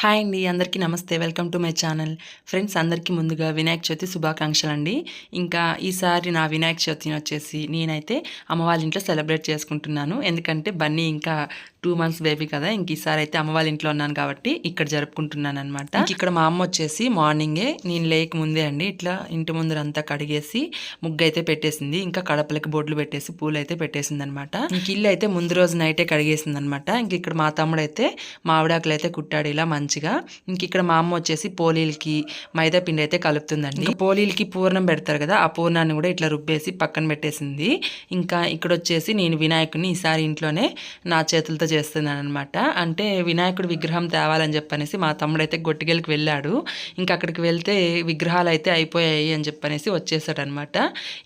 Hi అండి, అందరికీ నమస్తే. Welcome to my channel. Friends, అందరికీ ముందుగా వినాయక చవితి శుభాకాంక్షలు అండి. ఇంకా ఈసారి నా వినాయక చవితిని వచ్చేసి నేనైతే అమ్మ వాళ్ళ ఇంట్లో సెలబ్రేట్ చేసుకుంటున్నాను. ఎందుకంటే బన్నీ ఇంకా 2 మంత్స్ బేబీ కదా. ఇంక ఈసారి అయితే అమ్మ వాళ్ళ ఇంట్లో ఉన్నాను కాబట్టి ఇక్కడ జరుపుకుంటున్నాను అనమాట. ఇక్కడ మా అమ్మ వచ్చేసి మార్నింగే నేను లేక ముందే అండి ఇట్లా ఇంటి ముందరంతా కడిగేసి ముగ్గు అయితే పెట్టేసింది. ఇంకా కడపలకి బొడ్లు పెట్టేసి పూలు అయితే పెట్టేసింది అనమాట. ఇంక ఇల్లు అయితే ముందు రోజు నైటే కడిగేసింది అనమాట. ఇంక ఇక్కడ మా తమ్ముడు అయితే మామిడాకులు అయితే కుట్టాడు ఇలా మంచిగా. ఇంక ఇక్కడ మా అమ్మ వచ్చేసి పోలీలకి మైదా పిండి అయితే కలుపుతుందండి. ఇంకా పోలీలకి పూర్ణం పెడతారు కదా, ఆ పూర్ణాన్ని కూడా ఇట్లా రుబ్బేసి పక్కన పెట్టేసింది. ఇంకా ఇక్కడ వచ్చేసి నేను వినాయకుడిని ఈసారి ఇంట్లోనే నా చేతులతో చేస్తున్నాను అనమాట. అంటే వినాయకుడి విగ్రహం తేవాలని చెప్పనేసి మా తమ్ముడు అయితే గొట్టిగెలకి వెళ్ళాడు. ఇంకా అక్కడికి వెళ్తే విగ్రహాలు అయితే అయిపోయాయి అని చెప్పనేసి వచ్చేసాడు అనమాట.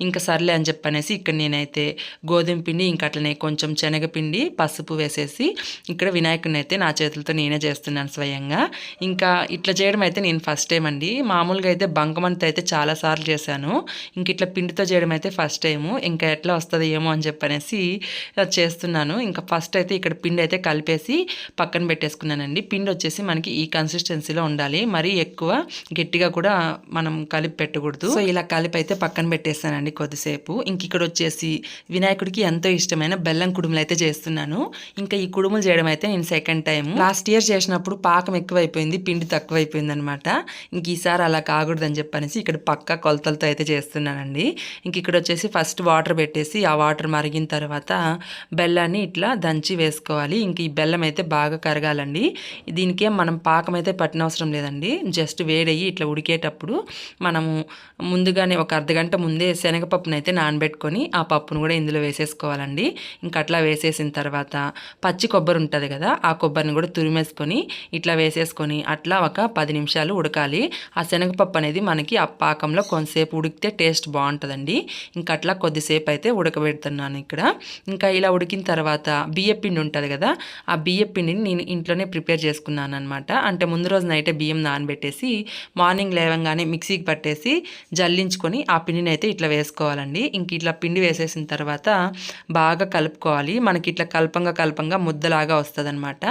ఇంకా సర్లే అని చెప్పనేసి ఇక్కడ నేనైతే గోధుమ పిండి ఇంకా అట్లనే కొంచెం శనగపిండి పసుపు వేసేసి ఇక్కడ వినాయకుడిని అయితే నా చేతులతో నేనే చేస్తున్నాను స్వయంగా. ఇంకా ఇట్లా చేయడం అయితే నేను ఫస్ట్ టైం అండి. మామూలుగా అయితే బంకమంత అయితే చాలాసార్లు చేశాను. ఇంక ఇట్లా పిండితో చేయడం అయితే ఫస్ట్ టైము. ఇంకా ఎట్లా వస్తుంది ఏమో అని చెప్పనేసి చేస్తున్నాను. ఇంకా ఫస్ట్ అయితే ఇక్కడ పిండి అయితే కలిపేసి పక్కన పెట్టేసుకున్నానండి. పిండి వచ్చేసి మనకి ఈ కన్సిస్టెన్సీలో ఉండాలి, మరీ ఎక్కువ గట్టిగా కూడా మనం కలిపి పెట్టకూడదు. సో ఇలా కలిపి అయితే పక్కన పెట్టేస్తానండి కొద్దిసేపు. ఇంక ఇక్కడ వచ్చేసి వినాయకుడికి ఎంతో ఇష్టమైన బెల్లం కుడుములు అయితే చేస్తున్నాను. ఇంకా ఈ కుడుములు చేయడం అయితే నేను సెకండ్ టైం. లాస్ట్ ఇయర్ చేసినప్పుడు పాకం ఎక్కువైపోయింది, పిండి తక్కువైపోయింది అనమాట. ఇంక ఈసారి అలా కాకూడదని చెప్పనేసి ఇక్కడ పక్క కొలతలతో అయితే చేస్తున్నానండి. ఇంక ఇక్కడ వచ్చేసి ఫస్ట్ వాటర్ పెట్టేసి ఆ వాటర్ మరిగిన తర్వాత బెల్లాన్ని ఇట్లా దంచి వేసుకోవాలి. ఇంక ఈ బెల్లం అయితే బాగా కరగాలండి. దీనికేం మనం పాకం అయితే పట్టినవసరం లేదండి. జస్ట్ వేడయ్యి ఇట్లా ఉడికేటప్పుడు మనము ముందుగానే ఒక అర్ధగంట ముందే శనగపప్పును అయితే నానబెట్టుకొని ఆ పప్పును కూడా ఇందులో వేసేసుకోవాలండి. ఇంక అట్లా వేసేసిన తర్వాత పచ్చి కొబ్బరి ఉంటుంది కదా, ఆ కొబ్బరిని కూడా తురిమేసుకొని ఇట్లా వేసేసుకొని అట్లా ఒక 10 నిమిషాలు ఉడకాలి. ఆ శనగపప్పు అనేది మనకి ఆ పాకంలో కొంతసేపు ఉడికితే టేస్ట్ బాగుంటుందండి. ఇంకా అట్లా కొద్దిసేపు అయితే ఉడకబెడుతున్నాను ఇక్కడ. ఇంకా ఇలా ఉడికిన తర్వాత బియ్యపిండి ఉంటుంది కదా, ఆ బియ్యపిండిని నేను ఇంట్లోనే ప్రిపేర్ చేసుకున్నాను అనమాట. అంటే ముందు రోజు నైటే బియ్యం నానబెట్టేసి మార్నింగ్ లేవంగానే మిక్సీకి పట్టేసి జల్లించుకొని ఆ పిండిని అయితే ఇట్లా వేసుకోవాలండి. ఇంక ఇట్లా పిండి వేసేసిన తర్వాత బాగా కలుపుకోవాలి. మనకి ఇట్లా కల్పంగా ముద్దలాగా వస్తుంది అనమాట.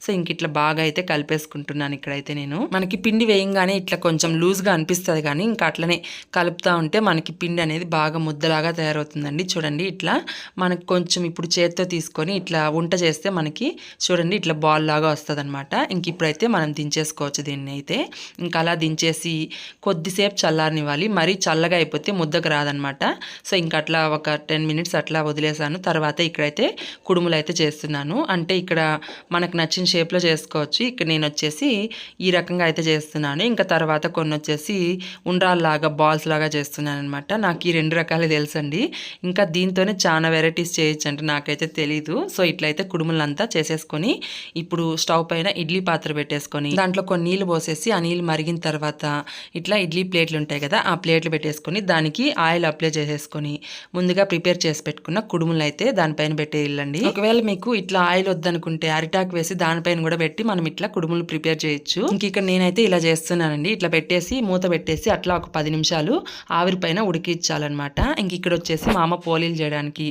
సో ఇంక ఇట్లా బాగా అయితే కలిపేసుకుంటున్నాను ఇక్కడైతే నేను. మనకి పిండి వేయంగానే ఇట్లా కొంచెం లూజ్గా అనిపిస్తుంది, కానీ ఇంకా అట్లనే కలుపుతూ ఉంటే మనకి పిండి అనేది బాగా ముద్దలాగా తయారవుతుందండి. చూడండి ఇట్లా మనకు కొంచెం ఇప్పుడు చేత్తో తీసుకొని ఇట్లా వంట చేస్తే మనకి చూడండి ఇట్లా బాల్ లాగా వస్తుంది అనమాట. ఇంక ఇప్పుడైతే మనం దించేసుకోవచ్చు దీన్ని అయితే. ఇంకా అలా దించేసి కొద్దిసేపు చల్లారనివ్వాలి. మరీ చల్లగా అయిపోతే ముద్దకు రాదనమాట. సో ఇంక అట్లా ఒక 10 మినిట్స్ అట్లా వదిలేసాను. తర్వాత ఇక్కడైతే కుడుములు అయితే చేస్తున్నాను. అంటే ఇక్కడ మనకు నచ్చిన షేప్లో చేసుకోవచ్చు. ఇక్కడ నేను వచ్చేసి ఈ రకంగా అయితే చేస్తున్నాను. ఇంకా తర్వాత కొన్ని వచ్చేసి ఉండ్రాల్లాగా బాల్స్ లాగా చేస్తున్నాను అనమాట. నాకు ఈ 2 రకాలే తెలుసండి. ఇంకా దీంతోనే చాలా వెరైటీస్ చేయొచ్చు అంటే నాకైతే తెలీదు. సో ఇట్లయితే కుడుములంతా చేసేసుకొని ఇప్పుడు స్టవ్ పైన ఇడ్లీ పాత్ర పెట్టేసుకొని దాంట్లో కొన్ని నీళ్ళు పోసేసి ఆ నీళ్ళు మరిగిన తర్వాత ఇట్లా ఇడ్లీ ప్లేట్లు ఉంటాయి కదా, ఆ ప్లేట్లు పెట్టేసుకొని దానికి ఆయిల్ అప్లై చేసేసుకొని ముందుగా ప్రిపేర్ చేసి పెట్టుకున్న కుడుములు అయితే దానిపైన పెట్టేయాలండి. ఒకవేళ మీకు ఇట్లా ఆయిల్ వద్దనుకుంటే అరిటాకు వేసి దానిపైన కూడా పెట్టి మనం ఇట్లా కుడుములు ప్రిపేర్ చేయొచ్చు. ఇంక ఇక్కడ నేనైతే ఇలా చేస్తున్నానండి. ఇట్లా పెట్టేసి మూత పెట్టేసి అట్లా ఒక 10 నిమిషాలు ఆవిరి పైన ఉడికించాలన్నమాట. ఇంక ఇక్కడ వచ్చేసి మా అమ్మ పోలీలు చేయడానికి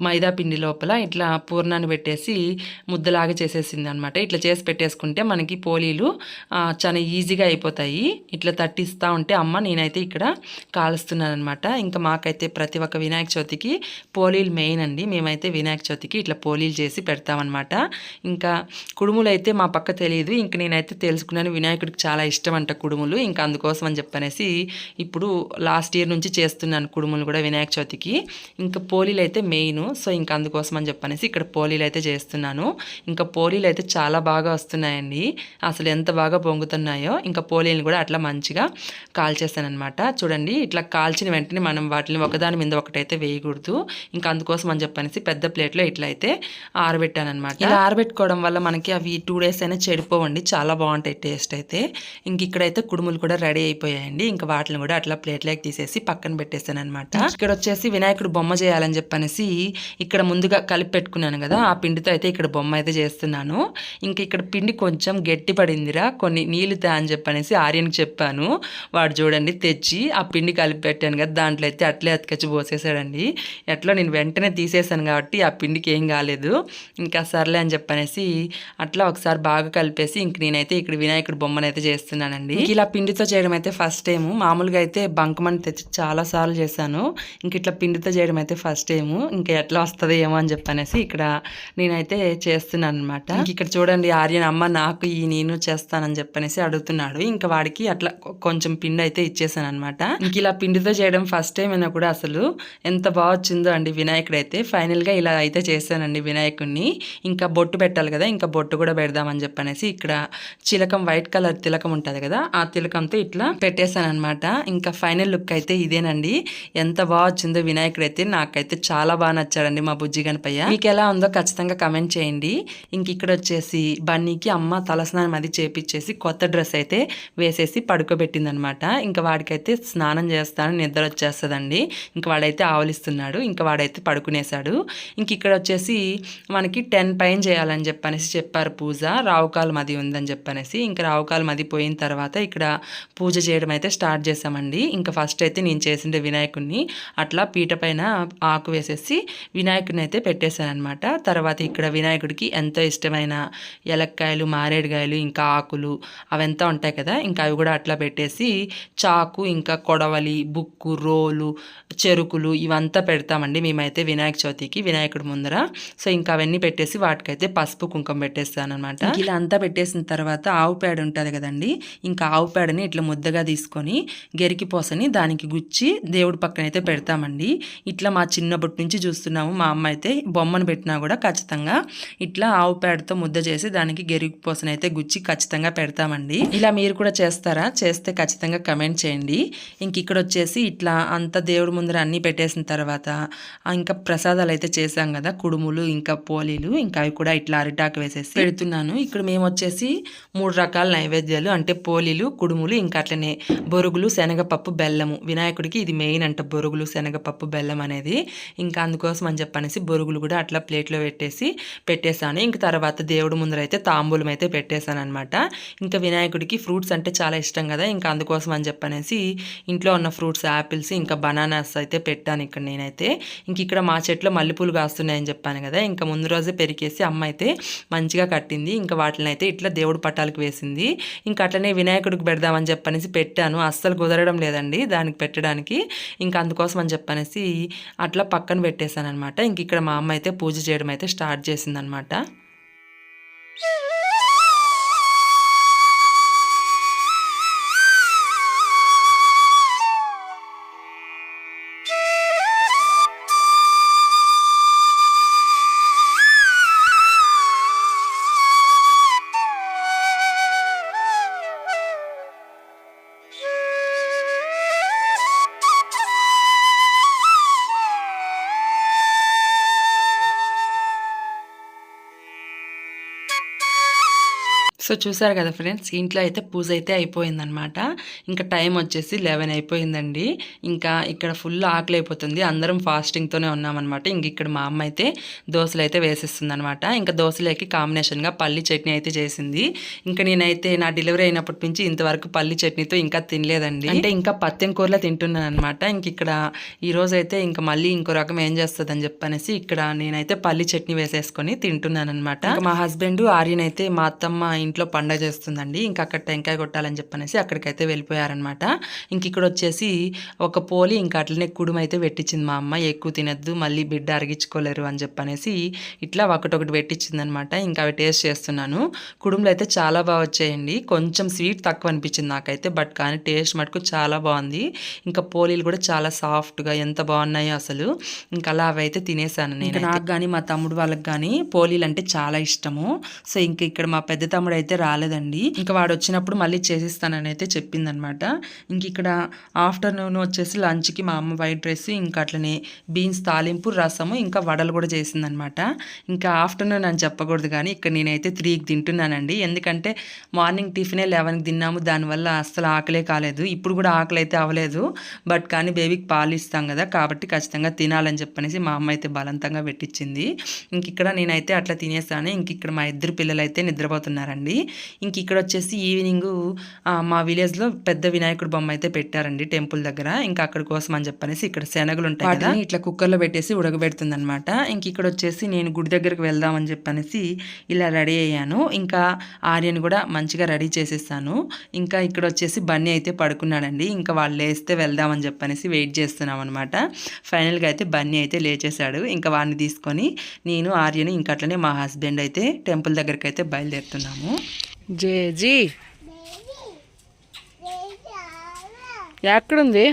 మైదా పిండి లోపల ఇట్లా పూర్ణాన్ని పెట్టేసి ముద్దలాగా చేసేసింది అనమాట. ఇట్లా చేసి పెట్టేసుకుంటే మనకి పోలీలు చాలా ఈజీగా అయిపోతాయి. ఇట్లా తట్టిస్తూ ఉంటే అమ్మ నేనైతే ఇక్కడ కాలుస్తున్నాను అనమాట. ఇంకా మాకైతే ప్రతి ఒక్క వినాయక చవితికి పోలీలు మెయిన్ అండి. మేమైతే వినాయక చవితికి ఇట్లా పోలీలు చేసి పెడతామన్నమాట. ఇంకా కుడుములు అయితే మా పక్క తెలియదు. ఇంక నేనైతే తెలుసుకున్నాను వినాయకుడికి చాలా ఇష్టం అంట కుడుములు. ఇంకా అందుకోసం అని చెప్పనేసి ఇప్పుడు లాస్ట్ ఇయర్ నుంచి చేస్తున్నాను కుడుములు కూడా వినాయక చవితికి. ఇంకా పోలీలు అయితే మెయిన్. సో ఇంకా అందుకోసం అని చెప్పనేసి ఇక్కడ పోలీలు అయితే చేస్తున్నాను. ఇంకా పోలీలు అయితే చాలా బాగా వస్తున్నాయండి. అసలు ఎంత బాగా పొంగుతున్నాయో. ఇంకా పోలీలు కూడా అట్లా మంచిగా కాల్చేస్తాను అనమాట. చూడండి ఇట్లా కాల్చిన వెంటనే మనం వాటిని ఒకదాని మీద ఒకటైతే వేయకూడదు. ఇంకా అందుకోసం అని చెప్పనేసి పెద్ద ప్లేట్లో ఇట్లా అయితే ఆరబెట్టాను అనమాట. ఇలా ఆరబెట్టుకోవడం వల్ల మనకి అవి 2 డేస్ అయినా చెడిపోవండి, చాలా బాగుంటాయి టేస్ట్ అయితే. ఇంక ఇక్కడైతే కుడుములు కూడా రెడీ అయిపోయాయండి. ఇంకా వాటిని కూడా అట్లా ప్లేట్లోకి తీసేసి పక్కన పెట్టేసాను అనమాట. ఇక్కడ వచ్చేసి వినాయకుడు బొమ్మ చేయాలని చెప్పనేసి ఇక్కడ ముందుగా కలిపి పెట్టుకున్నాను కదా, ఆ పిండితో అయితే ఇక్కడ బొమ్మ అయితే చేస్తున్నాను. ఇంక ఇక్కడ పిండి కొంచెం గట్టి పడిందిరా, కొన్ని నీళ్ళు తా అని చెప్పనేసి ఆర్యన్కి చెప్పాను. వాడు చూడండి తెచ్చి ఆ పిండి కలిపి పెట్టాను కదా, దాంట్లో అయితే అట్లే అతికచ్చి పోసేసాడండి. ఎట్లా నేను వెంటనే తీసేసాను కాబట్టి ఆ పిండికి ఏం కాలేదు. ఇంకా సర్లే అని చెప్పనేసి అట్లా ఒకసారి బాగా కలిపేసి ఇంక నేనైతే ఇక్కడ వినాయకుడి బొమ్మను అయితే చేస్తున్నానండి. ఇలా పిండితో చేయడం అయితే ఫస్ట్ టైము. మామూలుగా అయితే బంకమని తెచ్చి చాలాసార్లు చేశాను. ఇంక ఇట్లా పిండితో చేయడం అయితే ఫస్ట్ టైము. ఇంకా ఎట్లా వస్తుంది ఏమో అని చెప్పనేసి ఇక్కడ నేనైతే చేస్తున్నాను అనమాట. ఇక్కడ చూడండి ఆర్యన్ అమ్మ నాకు నేను చేస్తానని చెప్పనేసి అడుగుతున్నాడు. ఇంకా వాడికి అట్లా కొంచెం పిండి అయితే ఇచ్చేసాను అనమాట. ఇంక ఇలా పిండితో చేయడం ఫస్ట్ టైం అయినా కూడా అసలు ఎంత బాగా వచ్చిందో అండి వినాయకుడు అయితే. ఫైనల్గా ఇలా అయితే చేశానండి వినాయకుడిని. ఇంకా బొట్టు పెట్టాలి కదా, ఇంకా బొట్టు కూడా పెడదామని చెప్పనేసి ఇక్కడ చిలకం వైట్ కలర్ తిలకం ఉంటుంది కదా, ఆ తిలకంతో ఇట్లా పెట్టేశాను అనమాట. ఇంకా ఫైనల్ లుక్ అయితే ఇదేనండి. ఎంత బాగా వచ్చిందో వినాయకుడు అయితే. నాకైతే చాలా బాగా నచ్చాడండి మా బుజ్జి గణపయ్య. మీకు ఎలా ఉందో ఖచ్చితంగా కమెంట్ చేయండి. ఇంక ఇక్కడ వచ్చేసి బన్నీకి అమ్మ తలస్నానం అది చేపించేసి కొత్త డ్రెస్ అయితే వేసేసి పడుకోబెట్టింది అనమాట. ఇంకా వాడికైతే స్నానం చేస్తాను నిద్ర వచ్చేస్తుందండి. ఇంకా వాడైతే ఆవలిస్తున్నాడు. ఇంకా వాడైతే పడుకునేశాడు. ఇంక ఇక్కడ వచ్చేసి మనకి 10 పైన చేయాలని చెప్పనేసి చెప్పారు పూజ. రావుకాలం అది ఉందని చెప్పనేసి ఇంకా రావుకాలం అది పోయిన తర్వాత ఇక్కడ పూజ చేయడం అయితే స్టార్ట్ చేసామండి. ఇంకా ఫస్ట్ అయితే నేను చేసిండే వినాయకుడిని అట్లా పీట పైన ఆకు వేసేసి వినాయకుడిని అయితే పెట్టేశాను అనమాట. తర్వాత ఇక్కడ వినాయకుడికి ఎంతో ఇష్టమైన ఎలక్కాయలు, మారేడుకాయలు, ఇంకా ఆకులు అవంతా ఉంటాయి కదా, ఇంకా అవి కూడా అట్లా పెట్టేసి చాకు, ఇంకా కొడవలి, బుక్కు, రోలు, చెరుకులు ఇవంతా పెడతామండి మేమైతే వినాయక చవితికి వినాయకుడి ముందర. సో ఇంకా అవన్నీ పెట్టేసి వాటికైతే పసుపు కుంకుమ పెట్టేస్తాను అనమాట. ఇలా అంతా పెట్టేసిన తర్వాత ఆవు పేడ ఉంటుంది కదండి, ఇంకా ఆవు పేడని ఇట్లా ముద్దగా తీసుకొని గెరికి పోసని దానికి గుచ్చి దేవుడి పక్కన అయితే పెడతామండి. ఇట్లా మా చిన్నప్పటి నుంచి చూస్తున్నాము. మా అమ్మ అయితే బొమ్మను పెట్టినా కూడా ఖచ్చితంగా ఇట్లా ఆవు పేడతో ముద్ద చేసి దానికి గెరికి పోసని అయితే గుచ్చి ఖచ్చితంగా పెడతామండి. ఇలా మీరు కూడా చేస్తారా? చేస్తే ఖచ్చితంగా కమెంట్ చేయండి. ఇంక ఇక్కడ వచ్చేసి ఇట్లా అంత దేవుడి ముందర అన్నీ పెట్టేసిన తర్వాత ఇంకా ప్రసాదాలు అయితే చేసాం కదా, కుడుములు, ఇంకా పోలీలు, ఇంకా అవి కూడా ఇట్లా అరిటాకు వేసేసి పెడుతున్నాను. ఇక్కడ మేము వచ్చేసి 3 రకాల నైవేద్యాలు అంటే పోలీలు, కుడుములు, ఇంకా అట్లనే బొరుగులు, శనగపప్పు, బెల్లము. వినాయకుడికి ఇది మెయిన్ అంట, బొరుగులు, శనగపప్పు, బెల్లం అనేది. ఇంకా అందుకోసం అని చెప్పనేసి బొరుగులు కూడా అట్లా ప్లేట్లో పెట్టేశాను. ఇంక తర్వాత దేవుడి ముందర అయితే తాంబూలం అయితే పెట్టేశాను అనమాట. ఇంకా వినాయకుడికి ఫ్రూట్స్ అంటే చాలా ఇష్టం కదా, ఇంకా అందుకోసం అని చెప్పనేసి ఇంట్లో ఉన్న ఫ్రూట్స్ యాపిల్స్, ఇంకా బనానాస్ అయితే పెట్టాను ఇక్కడ నేనైతే. ఇంక ఇక్కడ మా చెట్లో మల్లెపూలు కాస్తున్నాయని చెప్పాను కదా, ఇంకా ముందు రోజే పెరికేసి అమ్మ అయితే మంచిగా కట్టింది. ఇంకా వాటిని అయితే ఇట్లా దేవుడి పటాలకు వేసింది. ఇంకా అట్లనే వినాయకుడికి పెడదామని చెప్పనేసి పెట్టాను. అస్సలు కుదరడం లేదండి దానికి పెట్టడానికి. ఇంకా అందుకోసం అని చెప్పనేసి అట్లా పక్కన పెట్టేశాను అనమాట. ఇంక ఇక్కడ మా అమ్మ అయితే పూజ చేయడం అయితే స్టార్ట్ చేసిందనమాట. సో చూసారు కదా ఫ్రెండ్స్, ఇంట్లో అయితే పూజ అయితే అయిపోయిందనమాట. ఇంకా టైం వచ్చేసి 11 అయిపోయిందండి. ఇంకా ఇక్కడ ఫుల్ ఆకలి అయిపోతుంది. అందరం ఫాస్టింగ్తోనే ఉన్నామన్నమాట. ఇంక ఇక్కడ మా అమ్మ అయితే దోశలు అయితే వేసేస్తుంది అనమాట. ఇంకా దోశలకి కాంబినేషన్గా పల్లి చట్నీ అయితే చేసింది. ఇంకా నేనైతే నా డెలివరీ అయినప్పటి నుంచి ఇంతవరకు పల్లి చట్నీతో ఇంకా తినలేదండి. అంటే ఇంకా పత్తెం కూరలో తింటున్నాను అనమాట. ఇంక ఇక్కడ ఈరోజు అయితే ఇంకా మళ్ళీ ఇంకో రకం ఏం చేస్తుందని చెప్పనేసి ఇక్కడ నేనైతే పల్లి చట్నీ వేసేసుకొని తింటున్నాను అనమాట. మా హస్బెండ్ ఆర్యన్ అయితే మా అత్తమ్మ ఇంట్లో పండగ చేస్తుందండి. ఇంకా అక్కడ టెంకాయ కొట్టాలని చెప్పనేసి అక్కడికైతే వెళ్ళిపోయారనమాట. ఇంక ఇక్కడ వచ్చేసి ఒక పోలి ఇంకా అట్లనే కుడుము అయితే పెట్టించింది మా అమ్మ. ఎక్కువ తినద్దు మళ్ళీ బిడ్డ అరిగించుకోలేరు అని చెప్పనేసి ఇట్లా ఒకటొకటి పెట్టించింది అనమాట. ఇంకా అవి టేస్ట్ చేస్తున్నాను. కుడుములు అయితే చాలా బాగా వచ్చాయండి. కొంచెం స్వీట్ తక్కువ అనిపించింది నాకైతే, బట్ కానీ టేస్ట్ మటుకు చాలా బాగుంది. ఇంకా పోలీలు కూడా చాలా సాఫ్ట్గా ఎంత బాగున్నాయో అసలు. ఇంకా అలా అవి అయితే తినేసాను నేను. నాకు కానీ మా తమ్ముడు వాళ్ళకి కానీ పోలీలు అంటే చాలా ఇష్టము. సో ఇంక ఇక్కడ మా పెద్ద తమ్ముడు అయితే అయితే రాలేదండి. ఇంకా వాడు వచ్చినప్పుడు మళ్ళీ చేసిస్తానని అయితే చెప్పిందనమాట. ఇంక ఇక్కడ ఆఫ్టర్నూన్ వచ్చేసి లంచ్కి మా అమ్మ వైట్ రైస్, ఇంకా అట్లనే బీన్స్ తాలింపు, రసము, ఇంకా వడలు కూడా చేసిందనమాట. ఇంకా ఆఫ్టర్నూన్ అని చెప్పకూడదు కానీ ఇక్కడ నేనైతే 3కి తింటున్నానండి. ఎందుకంటే మార్నింగ్ టిఫినే 11కి తిన్నాము, దానివల్ల అస్సలు ఆకలే కాలేదు. ఇప్పుడు కూడా ఆకలి అయితే అవ్వలేదు, బట్ కానీ బేబీకి పాలు ఇస్తాం కదా కాబట్టి ఖచ్చితంగా తినాలని చెప్పనేసి మా అమ్మ అయితే బలవంతంగా పెట్టించింది. ఇంక ఇక్కడ నేనైతే అట్లా తినేసాను. ఇంక ఇక్కడ మా ఇద్దరు పిల్లలు అయితే నిద్రపోతున్నారండి. ఇంక ఇక్కడ వచ్చేసి ఈవినింగ్ మా విలేజ్లో పెద్ద వినాయకుడు బొమ్మ అయితే పెట్టారండి టెంపుల్ దగ్గర. ఇంకా అక్కడ కోసం అని చెప్పనేసి ఇక్కడ శనగలు ఉంటాయి కదా, ఇట్లా కుక్కర్లో పెట్టేసి ఉడకబెడుతుంది అనమాట. ఇంక ఇక్కడ వచ్చేసి నేను గుడి దగ్గరకు వెళ్దామని చెప్పనేసి ఇలా రెడీ అయ్యాను. ఇంకా ఆర్యన్ కూడా మంచిగా రెడీ చేసేసాను. ఇంకా ఇక్కడ వచ్చేసి బన్నీ అయితే పడుకున్నాడండి. ఇంకా వాళ్ళు లేస్తే వెళ్దామని చెప్పనేసి వెయిట్ చేస్తున్నాం అనమాట. ఫైనల్గా అయితే బన్నీ అయితే లేచేశాడు. ఇంకా వాడిని తీసుకొని నేను ఆర్యను ఇంకా అట్లనే మా హస్బెండ్ అయితే టెంపుల్ దగ్గరికి అయితే బయలుదేరుతున్నాము. జేజీ ఎక్కడుంది?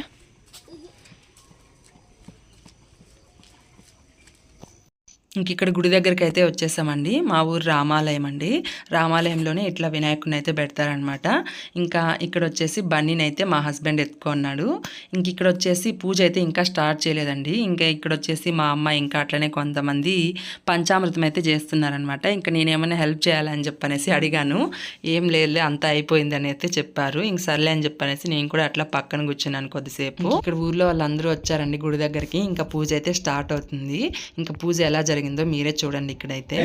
ఇంక ఇక్కడ గుడి దగ్గరికి అయితే వచ్చేసామండి. మా ఊరు రామాలయం అండి. రామాలయంలోనే ఇట్లా వినాయకుడిని అయితే పెడతారనమాట. ఇంకా ఇక్కడ వచ్చేసి బన్నీని అయితే మా హస్బెండ్ ఎత్తుకున్నాడు. ఇంక ఇక్కడ వచ్చేసి పూజ అయితే ఇంకా స్టార్ట్ చేయలేదండి. ఇంకా ఇక్కడ వచ్చేసి మా అమ్మ ఇంకా అట్లనే కొంతమంది పంచామృతం అయితే చేస్తున్నారనమాట. ఇంకా నేనేమైనా హెల్ప్ చేయాలని చెప్పనేసి అడిగాను. ఏం లేదు అంతా అయిపోయింది అని అయితే చెప్పారు. ఇంక సర్లే అని చెప్పనేసి నేను కూడా అట్లా పక్కన కూర్చున్నాను కొద్దిసేపు. ఇక్కడ ఊర్లో వాళ్ళందరూ వచ్చారండి గుడి దగ్గరికి. ఇంకా పూజ అయితే స్టార్ట్ అవుతుంది. ఇంకా పూజ ఎలా జరిగిందో మీరే చూడండి. ఇక్కడైతే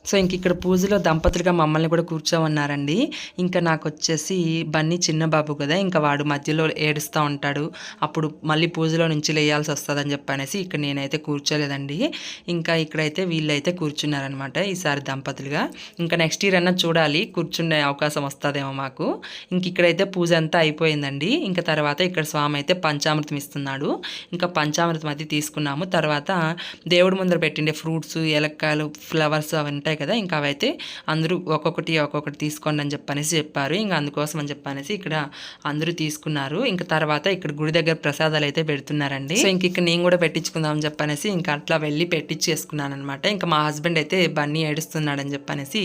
సో ఇంక ఇక్కడ పూజలో దంపతులుగా మమ్మల్ని కూడా కూర్చోమన్నారండి. ఇంకా నాకు వచ్చేసి బన్నీ చిన్న బాబు కదా, ఇంకా వాడు మధ్యలో ఏడుస్తూ ఉంటాడు, అప్పుడు మళ్ళీ పూజలో నుంచి లేయాల్సి వస్తుందని చెప్పనేసి ఇక్కడ నేనైతే కూర్చోలేదండి. ఇంకా ఇక్కడైతే వీళ్ళైతే కూర్చున్నారనమాట ఈసారి దంపతులుగా. ఇంకా నెక్స్ట్ ఇయర్ అన్నా చూడాలి, కూర్చునే అవకాశం వస్తుందేమో మాకు. ఇంక ఇక్కడైతే పూజ అంతా అయిపోయిందండి. ఇంకా తర్వాత ఇక్కడ స్వామి అయితే పంచామృతం ఇస్తున్నాడు. ఇంకా పంచామృతం అయితే తీసుకున్నాము. తర్వాత దేవుడి ముందర పెట్టిండే ఫ్రూట్స్, ఏలక్కాయలు, ఫ్లవర్స్ అవి ఉంటాయి కదా, ఇంకా అవైతే అందరూ ఒక్కొక్కటి తీసుకోండి అని చెప్పనేసి చెప్పారు. ఇంకా అందుకోసం అని చెప్పనేసి ఇక్కడ అందరూ తీసుకున్నారు. ఇంకా తర్వాత ఇక్కడ గుడి దగ్గర ప్రసాదాలు అయితే పెడుతున్నారండి. సో ఇంక ఇక్కడ నేను కూడా పెట్టించుకుందాం అని చెప్పనేసి ఇంకా అట్లా వెళ్ళి పెట్టించేసుకున్నాను అనమాట. ఇంకా మా హస్బెండ్ అయితే బన్నీ ఏడుస్తున్నాడని చెప్పనేసి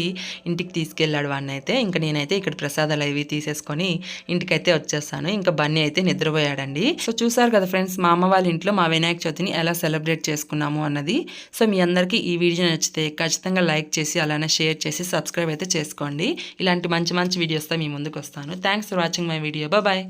ఇంటికి తీసుకెళ్ళాడు వాడిని అయితే. ఇంకా నేనైతే ఇక్కడ ప్రసాదాలు అవి తీసేసుకొని ఇంటికైతే వచ్చేస్తాను. ఇంకా బన్నీ అయితే నిద్రపోయాడండి. సో చూసారు కదా ఫ్రెండ్స్, మా అమ్మ వాళ్ళ ఇంట్లో మా వినాయక చవితిని ఎలా సెలబ్రేట్ చేసుకున్నాము అన్నది. సో మీ అందరికీ ఈ వీడియో నచ్చితే ఖచ్చితంగా లైక్ చేసి అలానే షేర్ చేసి సబ్స్క్రైబ్ అయితే చేసుకోండి. ఇలాంటి మంచి వీడియోస్తో మీ ముందుకు వస్తాను. Thanks for watching my video. Bye.